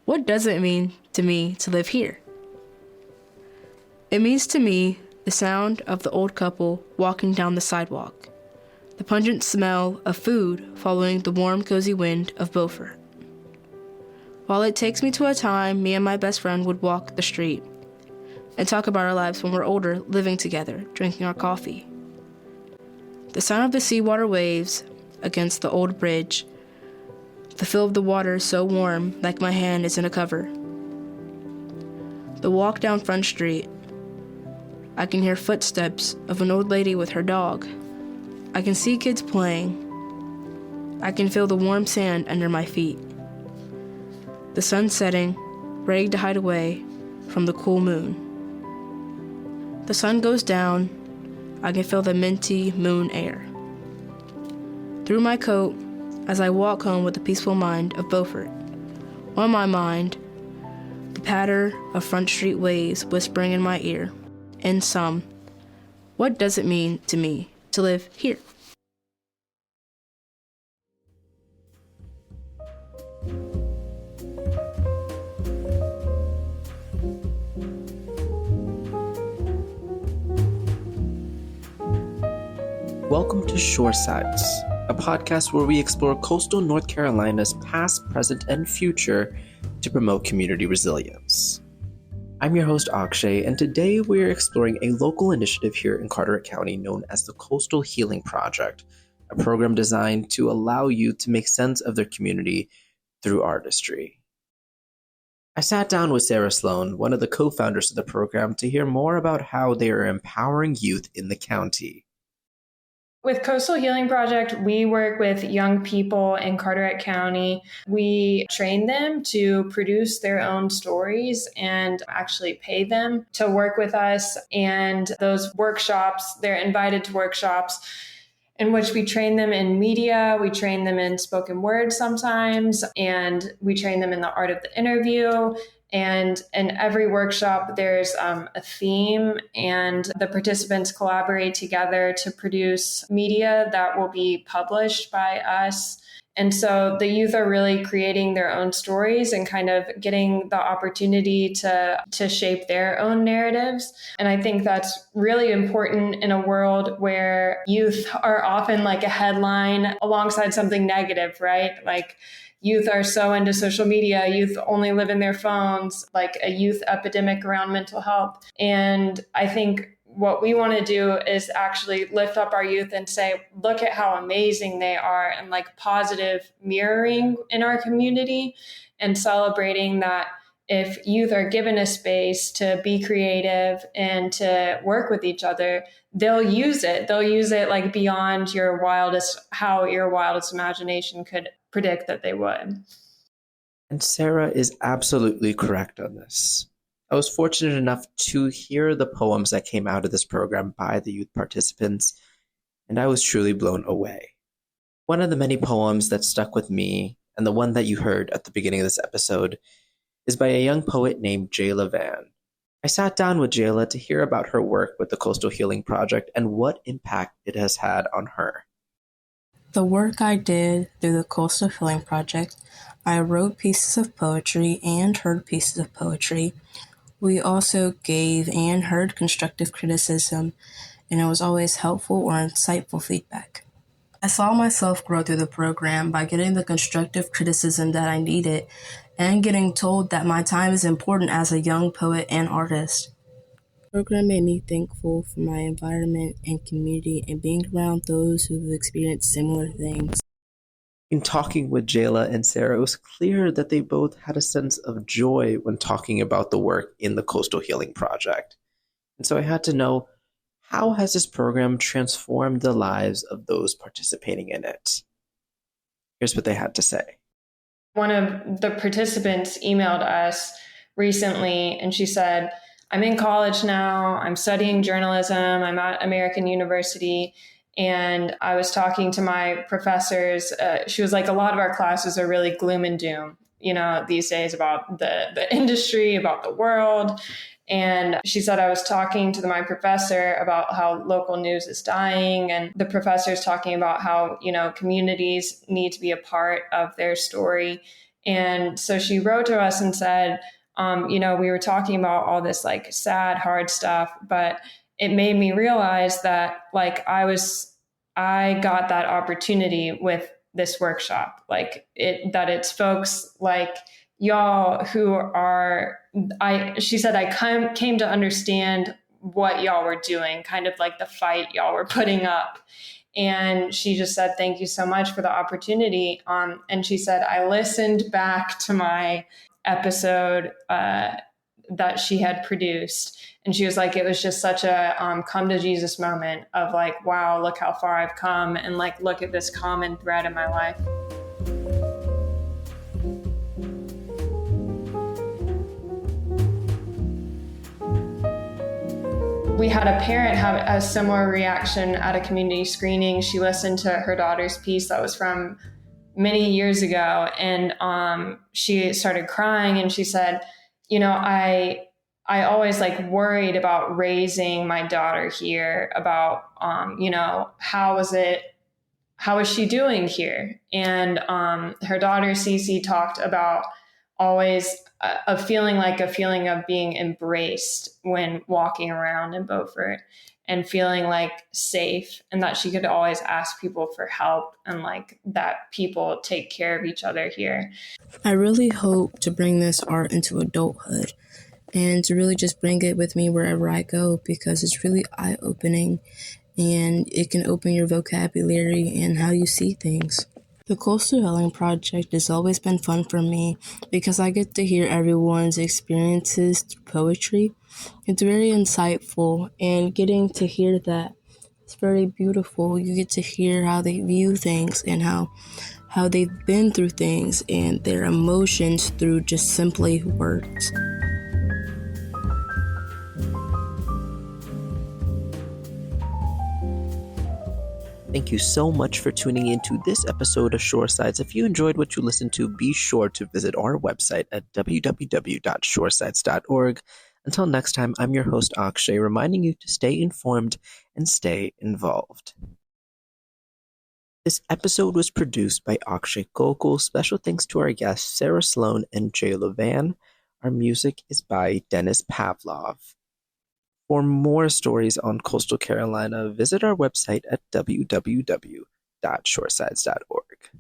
What does it mean to me to live here? It means to me the sound of the old couple walking down the sidewalk, the pungent smell of food following the warm, cozy wind of Beaufort. While it takes me to a time me and my best friend would walk the street and talk about our lives when we're older, living together, drinking our coffee. The sound of the seawater waves against the old bridge, the feel of the water so warm like my hand is in a cover. The walk down Front Street. I can hear footsteps of an old lady with her dog. I can see kids playing. I can feel the warm sand under my feet. The sun setting, ready to hide away from the cool moon. The sun goes down. I can feel the minty moon air. Through my coat, as I walk home with the peaceful mind of Beaufort. On my mind, the patter of Front Street waves whispering in my ear. In sum, what does it mean to me to live here? Welcome to Shoresides, a podcast where we explore coastal North Carolina's past, present, and future to promote community resilience. I'm your host, Akshay, and today we're exploring a local initiative here in Carteret County known as the Coastal Healing Project, a program designed to allow youth to make sense of their community through artistry. I sat down with Sarah Sloan, one of the co-founders of the program, to hear more about how they are empowering youth in the county. With Coastal Healing Project, we work with young people in Carteret County. We train them to produce their own stories and actually pay them to work with us. And those workshops, they're invited to workshops in which we train them in media, we train them in spoken word sometimes, and we train them in the art of the interview. And in every workshop, there's a theme, and the participants collaborate together to produce media that will be published by us. And so the youth are really creating their own stories and kind of getting the opportunity to shape their own narratives. And I think that's really important in a world where youth are often like a headline alongside something negative, right? Like, youth are so into social media. Youth only live in their phones, like a youth epidemic around mental health. And I think what we want to do is actually lift up our youth and say, look at how amazing they are, and like positive mirroring in our community, and celebrating that if youth are given a space to be creative and to work with each other, they'll use it. They'll use it like beyond how your wildest imagination could predict that they would. And Sarah is absolutely correct on this. I was fortunate enough to hear the poems that came out of this program by the youth participants, and I was truly blown away. One of the many poems that stuck with me, and the one that you heard at the beginning of this episode, is by a young poet named Jaelah Vann. I sat down with Jaelah to hear about her work with the Coastal Healing Project and what impact it has had on her. The work I did through the Coastal Healing Project, I wrote pieces of poetry and heard pieces of poetry. We also gave and heard constructive criticism, and it was always helpful or insightful feedback. I saw myself grow through the program by getting the constructive criticism that I needed and getting told that my time is important as a young poet and artist. The program made me thankful for my environment and community and being around those who have experienced similar things. In talking with Jaelah and Sarah, it was clear that they both had a sense of joy when talking about the work in the Coastal Healing Project. And so I had to know, how has this program transformed the lives of those participating in it? Here's what they had to say. One of the participants emailed us recently, and she said, I'm in college now, I'm studying journalism, I'm at American University, and I was talking to my professors. She was like, a lot of our classes are really gloom and doom, these days, about the industry, about the world. And she said, I was talking to my professor about how local news is dying, and the professor's talking about how, communities need to be a part of their story. And so she wrote to us and said, we were talking about all this like sad, hard stuff, but it made me realize that like I got that opportunity with this workshop, that it's folks like y'all who are, she said, I came to understand what y'all were doing, kind of like the fight y'all were putting up. And she just said, thank you so much for the opportunity. And she said, I listened back to my episode that she had produced. And she was like, it was just such a come to Jesus moment of like, wow, look how far I've come. And like, look at this common thread in my life. We had a parent have a similar reaction at a community screening. She listened to her daughter's piece that was from many years ago, and she started crying, and she said, I always like worried about raising my daughter here, about how is she doing here? And her daughter Cece talked about always a feeling of being embraced when walking around in Beaufort, and feeling like safe, and that she could always ask people for help, and like that people take care of each other here. I really hope to bring this art into adulthood and to really just bring it with me wherever I go, because it's really eye-opening and it can open your vocabulary and how you see things. The Coastal Healing Project has always been fun for me because I get to hear everyone's experiences through poetry. It's very insightful, and getting to hear that, it's very beautiful. You get to hear how they view things and how they've been through things and their emotions through just simply words. Thank you so much for tuning into this episode of Shoresides. If you enjoyed what you listened to, be sure to visit our website at www.shoresides.org. Until next time, I'm your host, Akshay, reminding you to stay informed and stay involved. This episode was produced by Akshay Gokul. Special thanks to our guests, Sarah Sloan and Jaelah Vann. Our music is by Dennis Pavlov. For more stories on Coastal Carolina, visit our website at www.shoresides.org.